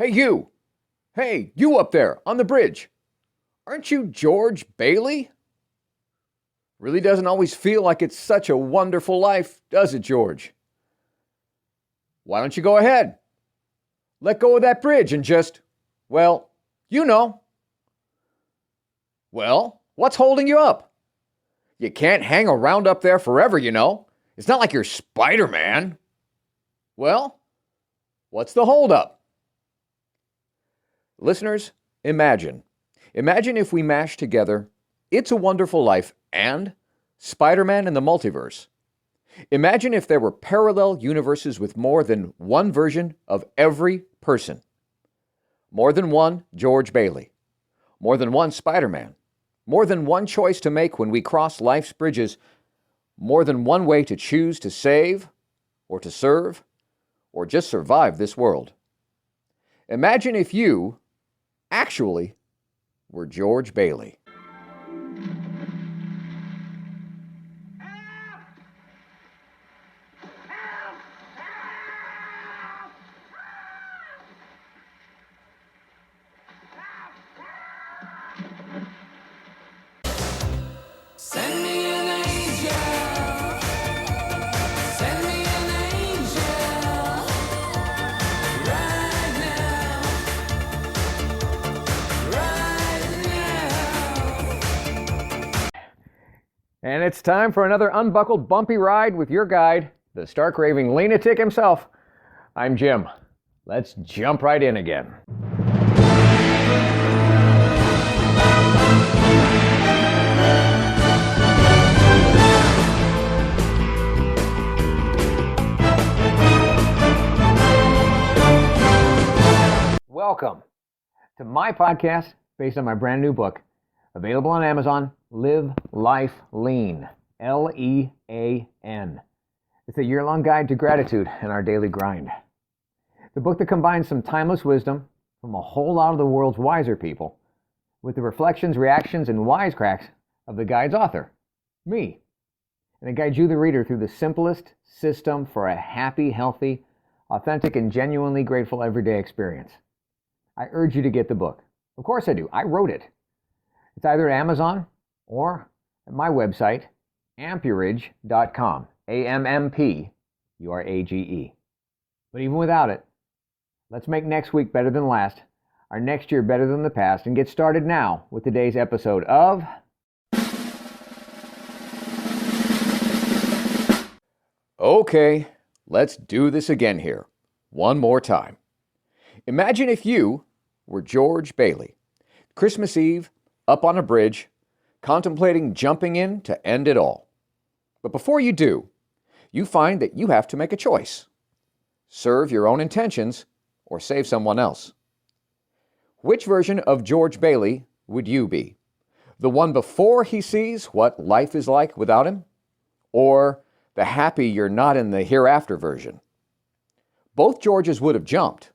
Hey, you! Hey, you up there on the bridge! Aren't you George Bailey? Really doesn't always feel like it's such a wonderful life, does it, George? Why don't you go ahead? Let go of that bridge and just, well, you know. Well, what's holding you up? You can't hang around up there forever, you know. It's not like you're Spider-Man. Well, what's the holdup? Listeners, imagine if we mashed together It's a Wonderful Life and Spider-Man and the Multiverse. Imagine if there were parallel universes with more than one version of every person. More than one George Bailey. More than one Spider-Man. More than one choice to make when we cross life's bridges. More than one way to choose to save, or to serve, or just survive this world. Imagine if you actually were George Bailey. Send me an angel. Send me an angel. Right now. Right now. And it's time for another unbuckled bumpy ride with your guide, the stark raving LEAN-atic himself. I'm Jim. Let's jump right in again. Welcome to my podcast based on my brand new book, available on Amazon, Live Life Lean, L-E-A-N. It's a year-long guide to gratitude and our daily grind. The book that combines some timeless wisdom from a whole lot of the world's wiser people with the reflections, reactions, and wisecracks of the guide's author, me. And it guides you, the reader, through the simplest system for a happy, healthy, authentic, and genuinely grateful everyday experience. I urge you to get the book. Of course I do. I wrote it. It's either at Amazon or at my website, ampurage.com. A-M-M-P-U-R-A-G-E. But even without it, let's make next week better than last, our next year better than the past, and get started now with today's episode of... Okay, let's do this again here. One more time. Imagine if you were George Bailey, Christmas Eve, up on a bridge, contemplating jumping in to end it all. But before you do, you find that you have to make a choice. Serve your own intentions or save someone else. Which version of George Bailey would you be? The one before he sees what life is like without him? Or the happy you're not in the hereafter version? Both Georges would have jumped.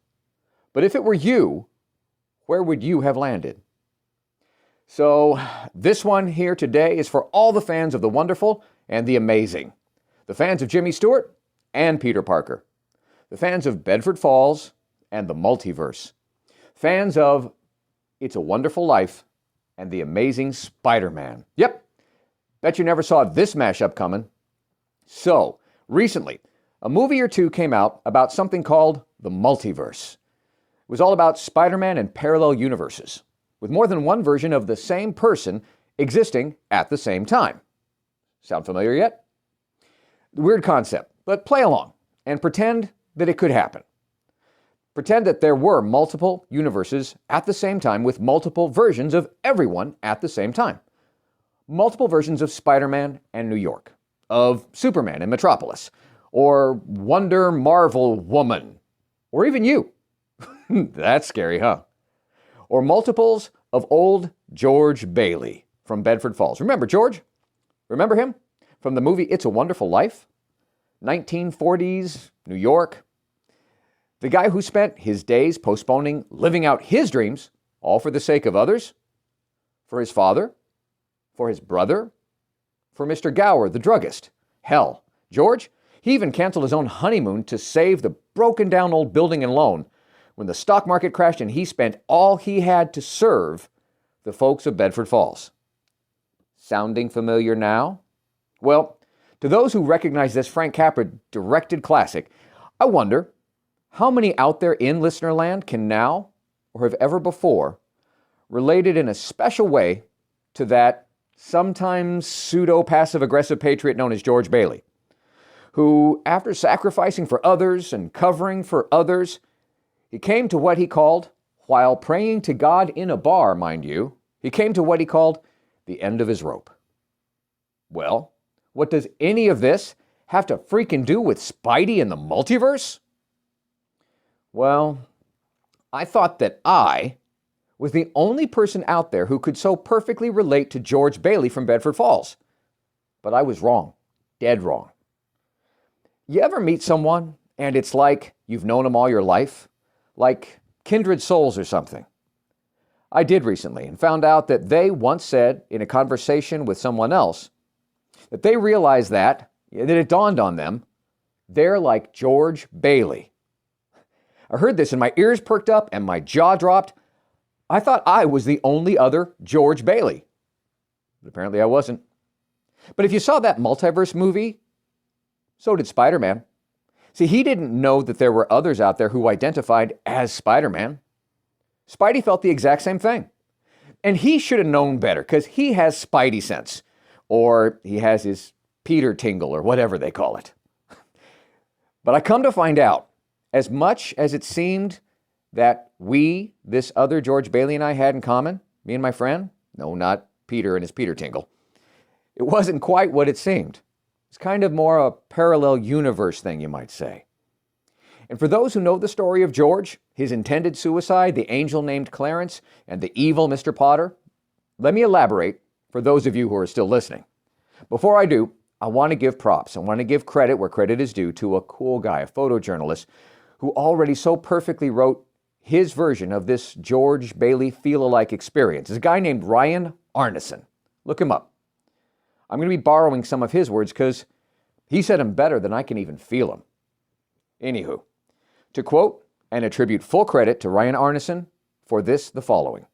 But if it were you, where would you have landed? So this one here today is for all the fans of the wonderful and the amazing. The fans of Jimmy Stewart and Peter Parker. The fans of Bedford Falls and the multiverse. Fans of It's a Wonderful Life and the amazing Spider-Man. Yep, bet you never saw this mashup coming. So, recently, a movie or two came out about something called the multiverse. It was all about Spider-Man and parallel universes, with more than one version of the same person existing at the same time. Sound familiar yet? Weird concept, but play along and pretend that it could happen. Pretend that there were multiple universes at the same time with multiple versions of everyone at the same time. Multiple versions of Spider-Man and New York, of Superman and Metropolis, or Wonder Marvel Woman, or even you. That's scary, huh? Or multiples of old George Bailey from Bedford Falls. Remember George? Remember him? From the movie It's a Wonderful Life? 1940s, New York. The guy who spent his days postponing living out his dreams, all for the sake of others. For his father. For his brother. For Mr. Gower, the druggist. Hell, George, he even canceled his own honeymoon to save the broken down old building and loan when the stock market crashed and he spent all he had to serve the folks of Bedford Falls. Sounding familiar now? Well, to those who recognize this Frank Capra directed classic, I wonder how many out there in listener land can now, or have ever before, related in a special way to that sometimes pseudo-passive-aggressive patriot known as George Bailey, who, after sacrificing for others and covering for others, he came to what he called, while praying to God in a bar, mind you, he came to what he called the end of his rope. Well, what does any of this have to freaking do with Spidey and the multiverse? Well, I thought that I was the only person out there who could so perfectly relate to George Bailey from Bedford Falls. But I was wrong, dead wrong. You ever meet someone and it's like you've known them all your life? Like kindred souls or something? I did recently and found out that they once said in a conversation with someone else that they realized that it dawned on them, they're like George Bailey. I heard this and my ears perked up and my jaw dropped. I thought I was the only other George Bailey. But apparently I wasn't. But if you saw that multiverse movie, so did Spider-Man. See, he didn't know that there were others out there who identified as Spider-Man. Spidey felt the exact same thing. And he should have known better because he has Spidey sense. Or he has his Peter tingle or whatever they call it. But I come to find out, as much as it seemed that this other George Bailey and I had in common, me and my friend, no, not Peter and his Peter tingle, it wasn't quite what it seemed. It's kind of more a parallel universe thing, you might say. And for those who know the story of George, his intended suicide, the angel named Clarence, and the evil Mr. Potter, let me elaborate for those of you who are still listening. Before I do, I want to give props. I want to give credit where credit is due to a cool guy, a photojournalist, who already so perfectly wrote his version of this George Bailey feel-alike experience. It's a guy named Ryan Arneson. Look him up. I'm going to be borrowing some of his words because he said them better than I can even feel them. Anywho, to quote and attribute full credit to Ryan Arneson for the following.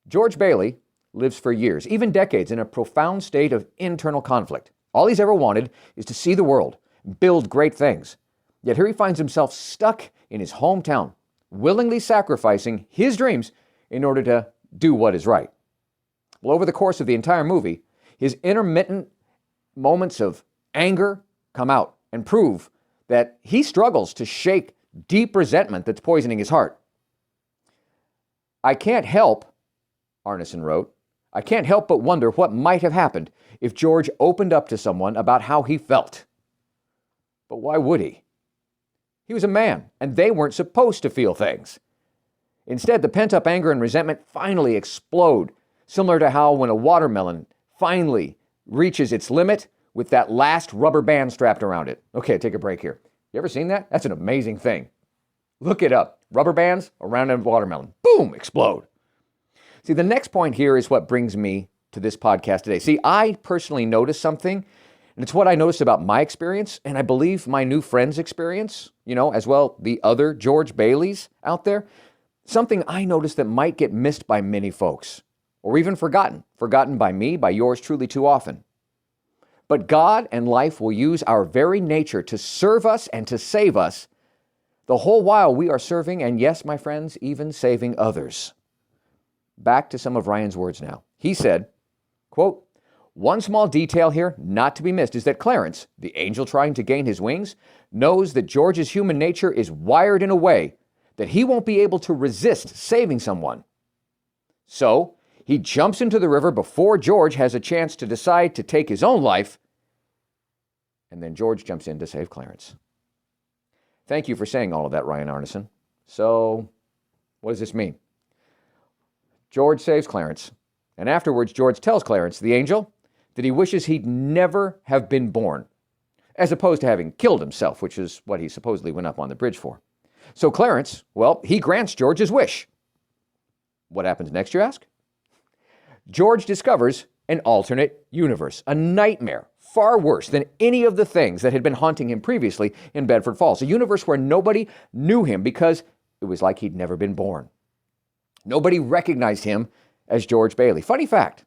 George Bailey lives for years, even decades, in a profound state of internal conflict. All he's ever wanted is to see the world, build great things. Yet here he finds himself stuck in his hometown, willingly sacrificing his dreams in order to do what is right. Well, over the course of the entire movie, his intermittent moments of anger come out and prove that he struggles to shake deep resentment that's poisoning his heart. I can't help, Arneson wrote, I can't help but wonder what might have happened if George opened up to someone about how he felt. But why would he? He was a man, and they weren't supposed to feel things. Instead, the pent-up anger and resentment finally explode, similar to how when a watermelon finally reaches its limit with that last rubber band strapped around it. Okay, take a break here. You ever seen that? That's an amazing thing. Look it up. Rubber bands around a watermelon. Boom, explode. See, the next point here is what brings me to this podcast today. See, I personally noticed something, and it's what I noticed about my experience, and I believe my new friend's experience, as well the other George Baileys out there. Something I noticed that might get missed by many folks, or even forgotten by me, by yours truly too often. But God and life will use our very nature to serve us and to save us, the whole while we are serving, and yes, my friends, even saving others. Back to some of Ryan's words now. He said, quote, one small detail here not to be missed is that Clarence, the angel trying to gain his wings, knows that George's human nature is wired in a way that he won't be able to resist saving someone. So, he jumps into the river before George has a chance to decide to take his own life, and then George jumps in to save Clarence. Thank you for saying all of that, Ryan Arneson. So, what does this mean? George saves Clarence, and afterwards George tells Clarence, the angel, that he wishes he'd never have been born, as opposed to having killed himself, which is what he supposedly went up on the bridge for. So Clarence, he grants George's wish. What happens next, you ask? George discovers an alternate universe, a nightmare, far worse than any of the things that had been haunting him previously in Bedford Falls, a universe where nobody knew him because it was like he'd never been born. Nobody recognized him as George Bailey. Funny fact.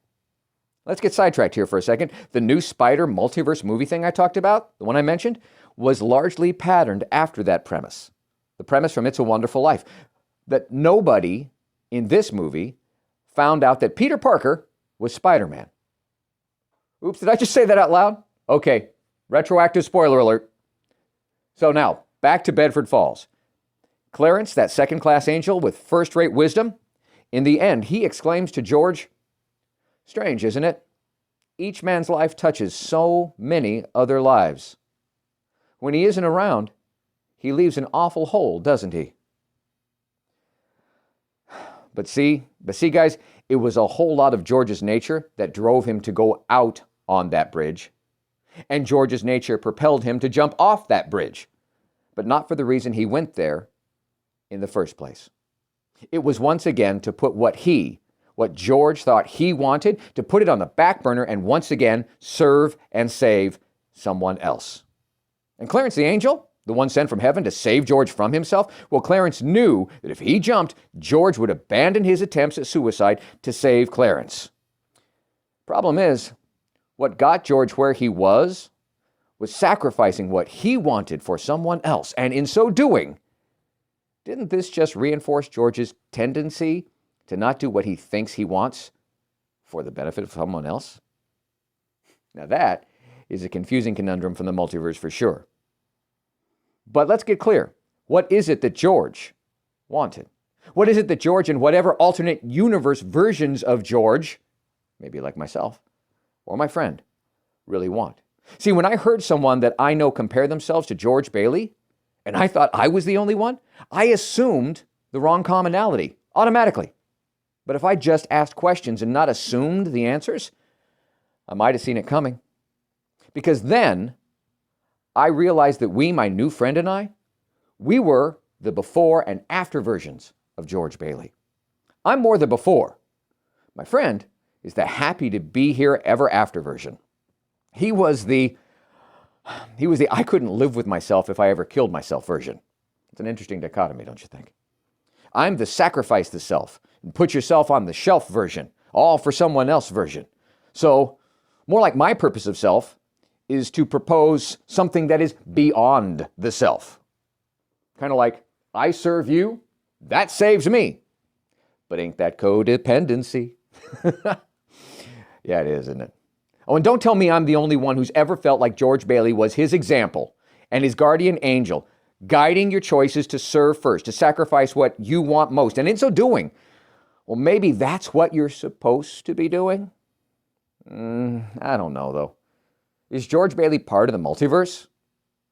Let's get sidetracked here for a second. The new Spider-Multiverse movie thing I talked about, the one I mentioned, was largely patterned after that premise. The premise from It's a Wonderful Life. That nobody in this movie found out that Peter Parker was Spider-Man. Oops, did I just say that out loud? Okay, retroactive spoiler alert. So now, back to Bedford Falls. Clarence, that second-class angel with first-rate wisdom, in the end, he exclaims to George, "Strange, isn't it? Each man's life touches so many other lives. When he isn't around, he leaves an awful hole, doesn't he?" But see, guys, it was a whole lot of George's nature that drove him to go out on that bridge. And George's nature propelled him to jump off that bridge, but not for the reason he went there in the first place. It was once again to put what George thought he wanted, to put it on the back burner and once again serve and save someone else. And Clarence the angel, the one sent from heaven to save George from himself, well, Clarence knew that if he jumped, George would abandon his attempts at suicide to save Clarence. Problem is, what got George where he was sacrificing what he wanted for someone else. And in so doing, didn't this just reinforce George's tendency to not do what he thinks he wants for the benefit of someone else? Now that is a confusing conundrum from the multiverse for sure. But let's get clear. What is it that George wanted? What is it that George and whatever alternate universe versions of George, maybe like myself or my friend, really want? See, when I heard someone that I know compare themselves to George Bailey, and I thought I was the only one, I assumed the wrong commonality automatically. But if I just asked questions and not assumed the answers, I might have seen it coming. Because then I realized that my new friend and I, we were the before and after versions of George Bailey. I'm more the before. My friend is the happy to be here ever after version. He was the I couldn't live with myself if I ever killed myself version. It's an interesting dichotomy, don't you think? I'm the sacrifice the self and put yourself on the shelf version, all for someone else version. So, more like my purpose of self is to propose something that is beyond the self. Kind of like, I serve you, that saves me. But ain't that codependency? Yeah, it is, isn't it? Oh, and don't tell me I'm the only one who's ever felt like George Bailey was his example and his guardian angel, guiding your choices to serve first, to sacrifice what you want most. And in so doing, well, maybe that's what you're supposed to be doing? I don't know, though. Is George Bailey part of the multiverse?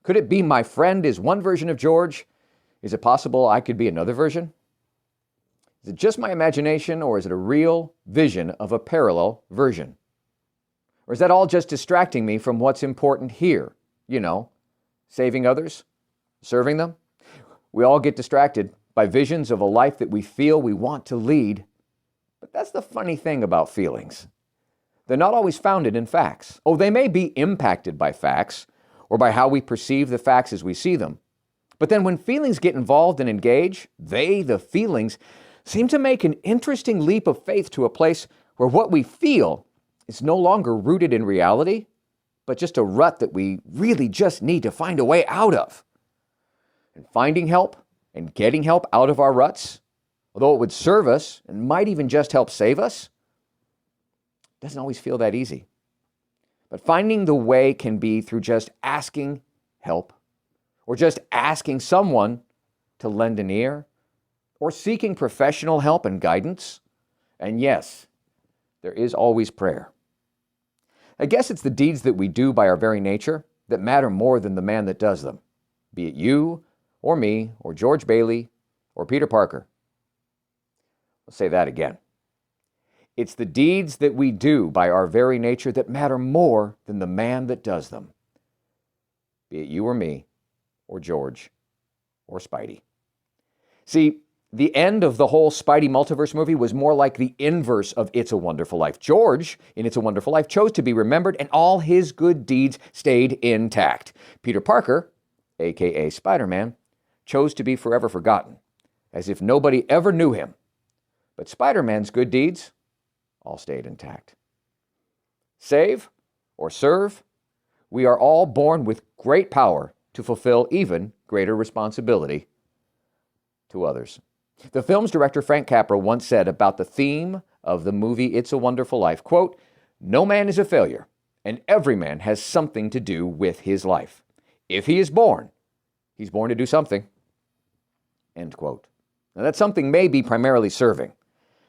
Could it be my friend is one version of George? Is it possible I could be another version? Is it just my imagination, or is it a real vision of a parallel version? Or is that all just distracting me from what's important here? You know, saving others, serving them? We all get distracted by visions of a life that we feel we want to lead. But that's the funny thing about feelings. They're not always founded in facts. Oh, they may be impacted by facts or by how we perceive the facts as we see them. But then when feelings get involved and engage, the feelings, seem to make an interesting leap of faith to a place where what we feel is no longer rooted in reality, but just a rut that we really just need to find a way out of. And finding help and getting help out of our ruts, although it would serve us and might even just help save us, doesn't always feel that easy. But finding the way can be through just asking help, or just asking someone to lend an ear, or seeking professional help and guidance. And yes, there is always prayer. I guess it's the deeds that we do by our very nature that matter more than the man that does them, be it you or me or George Bailey or Peter Parker. Let's say that again. It's the deeds that we do by our very nature that matter more than the man that does them, be it you or me or George or Spidey. See, the end of the whole Spidey-Multiverse movie was more like the inverse of It's a Wonderful Life. George, in It's a Wonderful Life, chose to be remembered, and all his good deeds stayed intact. Peter Parker, a.k.a. Spider-Man, chose to be forever forgotten. as if nobody ever knew him. But Spider-Man's good deeds all stayed intact. Save or serve, we are all born with great power to fulfill even greater responsibility to others. The film's director Frank Capra once said about the theme of the movie It's a Wonderful Life, quote, "No man is a failure, and every man has something to do with his life. If he is born, he's born to do something," end quote. Now that something may be primarily serving.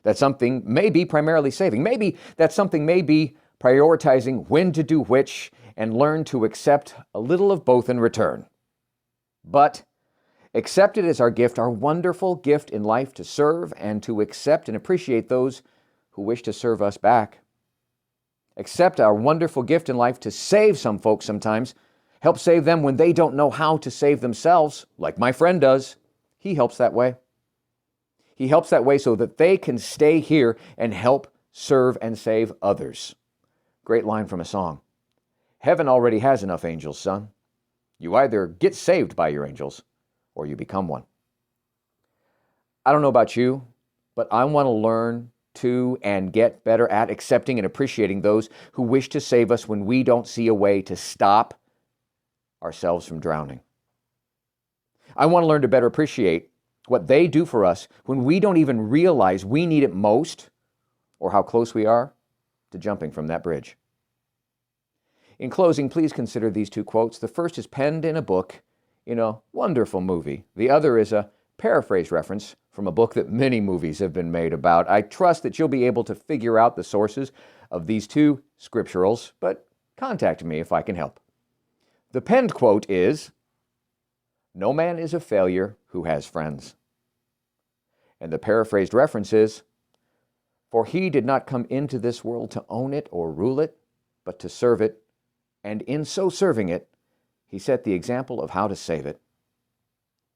That something may be primarily saving. Maybe that something may be prioritizing when to do which and learn to accept a little of both in return. But accept it as our gift, our wonderful gift in life to serve and to accept and appreciate those who wish to serve us back. Accept our wonderful gift in life to save some folks sometimes, help save them when they don't know how to save themselves, like my friend does. He helps that way. He helps that way so that they can stay here and help serve and save others. Great line from a song. Heaven already has enough angels, son. You either get saved by your angels or you become one. I don't know about you, but I want to learn to and get better at accepting and appreciating those who wish to save us when we don't see a way to stop ourselves from drowning. I want to learn to better appreciate what they do for us when we don't even realize we need it most or how close we are to jumping from that bridge. In closing, please consider these two quotes. The first is penned in a book in a wonderful movie. The other is a paraphrase reference from a book that many movies have been made about. I trust that you'll be able to figure out the sources of these two scripturals, but contact me if I can help. The penned quote is, "No man is a failure who has friends." And the paraphrased reference is, "For he did not come into this world to own it or rule it, but to serve it, and in so serving it, he set the example of how to save it."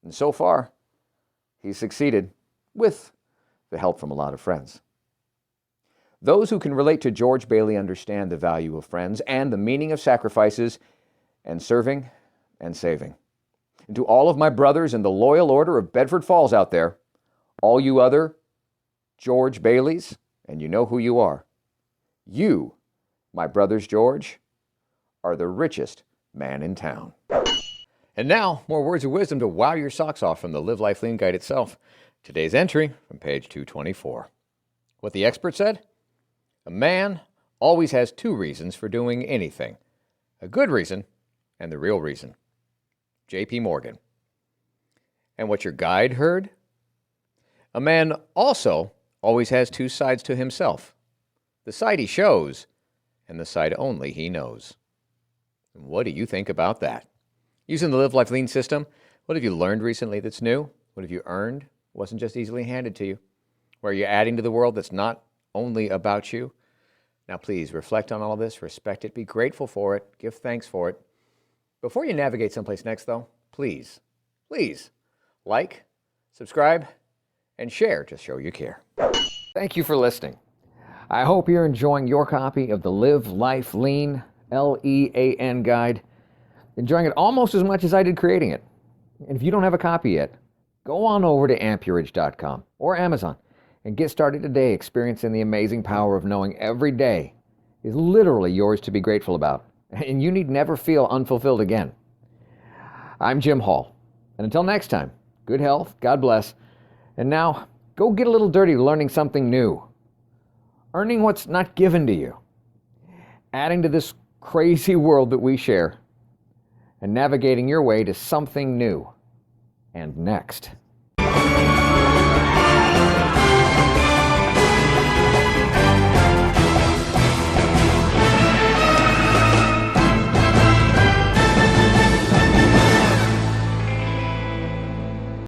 And so far, he succeeded with the help from a lot of friends. Those who can relate to George Bailey understand the value of friends and the meaning of sacrifices and serving and saving. And to all of my brothers in the Loyal Order of Bedford Falls out there, all you other George Baileys, and you know who you are, you, my brothers George, are the richest man in town. And now, more words of wisdom to wow your socks off from the Live Life Lean Guide itself. Today's entry from page 224. What the expert said? A man always has two reasons for doing anything. A good reason and the real reason. J.P. Morgan. And what your guide heard? A man also always has two sides to himself. The side he shows and the side only he knows. And what do you think about that? Using the Live Life Lean system, what have you learned recently that's new? What have you earned? Wasn't just easily handed to you. Where are you adding to the world that's not only about you? Now please reflect on all of this, respect it, be grateful for it, give thanks for it. Before you navigate someplace next though, please like, subscribe, and share to show you care. Thank you for listening. I hope you're enjoying your copy of the Live Life Lean, LEAN guide. Enjoying it almost as much as I did creating it. And if you don't have a copy yet, go on over to amperage.com or Amazon and get started today experiencing the amazing power of knowing every day is literally yours to be grateful about. And you need never feel unfulfilled again. I'm Jim Hall. And until next time, good health, God bless. And now, go get a little dirty learning something new. Earning what's not given to you. Adding to this crazy world that we share. And navigating your way to something new and next.